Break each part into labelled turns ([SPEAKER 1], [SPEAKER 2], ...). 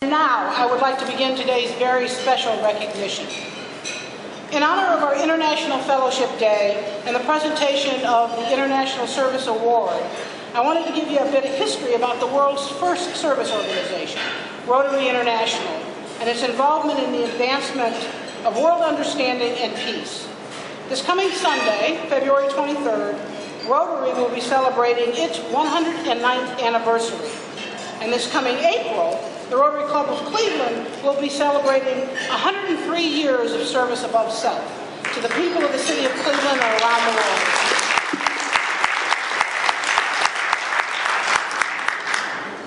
[SPEAKER 1] Now, I would like to begin today's very special recognition. In honor of our International Fellowship Day and the presentation of the International Service Award, I wanted to give you a bit of history about the world's first service organization, Rotary International, and its involvement in the advancement of world understanding and peace. This coming Sunday, February 23rd, Rotary will be celebrating its 109th anniversary. And this coming April, the Rotary Club of Cleveland will be celebrating 103 years of service above self to the people of the city of Cleveland and around the world.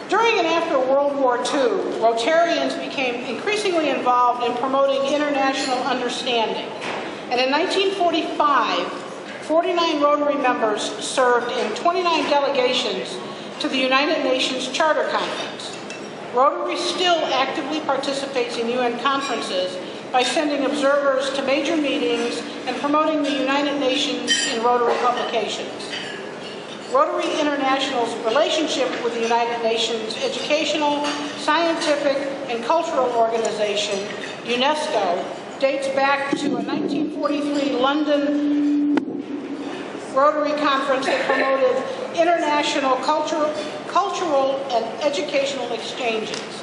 [SPEAKER 1] During and after World War II, Rotarians became increasingly involved in promoting international understanding. And in 1945, 49 Rotary members served in 29 delegations to the United Nations Charter Conference. Rotary still actively participates in UN conferences by sending observers to major meetings and promoting the United Nations in Rotary publications. Rotary International's relationship with the United Nations Educational, Scientific, and Cultural Organization, UNESCO, dates back to a 1943 London Rotary Conference that promoted international cultural and educational exchanges.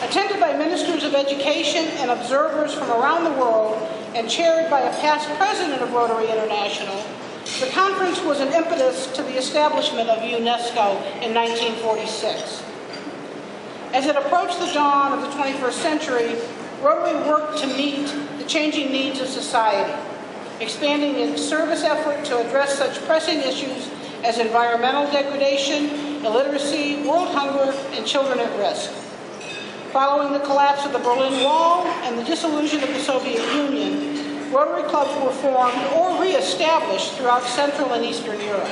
[SPEAKER 1] Attended by ministers of education and observers from around the world and chaired by a past president of Rotary International, the conference was an impetus to the establishment of UNESCO in 1946. As it approached the dawn of the 21st century, Rotary worked to meet the changing needs of society, expanding its service effort to address such pressing issues as environmental degradation, illiteracy, world hunger, and children at risk. Following the collapse of the Berlin Wall and the dissolution of the Soviet Union, Rotary clubs were formed or re-established throughout Central and Eastern Europe.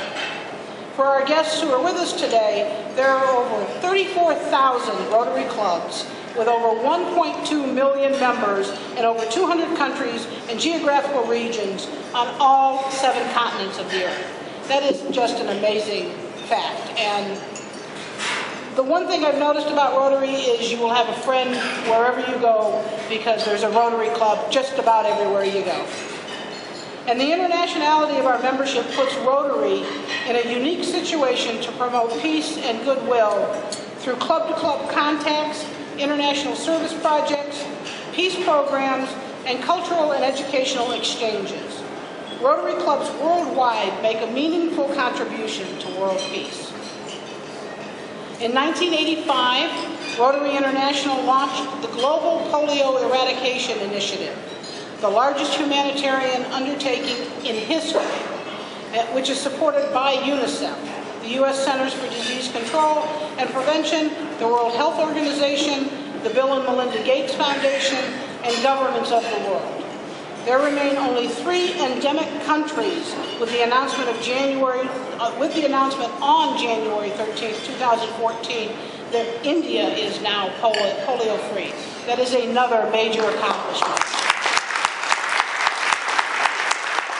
[SPEAKER 1] For our guests who are with us today, there are over 34,000 Rotary clubs with over 1.2 million members in over 200 countries and geographical regions on all 7 continents of the earth. That is just an amazing fact. And the one thing I've noticed about Rotary is you will have a friend wherever you go because there's a Rotary club just about everywhere you go. And the internationality of our membership puts Rotary in a unique situation to promote peace and goodwill through club-to-club contacts, international service projects, peace programs, and cultural and educational exchanges. Rotary clubs worldwide make a meaningful contribution to world peace. In 1985, Rotary International launched the Global Polio Eradication Initiative, the largest humanitarian undertaking in history, which is supported by UNICEF, the U.S. Centers for Disease Control and Prevention, the World Health Organization, the Bill and Melinda Gates Foundation, and governments of the world. There remain only 3 endemic countries with the announcement on January 13, 2014, that India is now polio-free. That is another major accomplishment.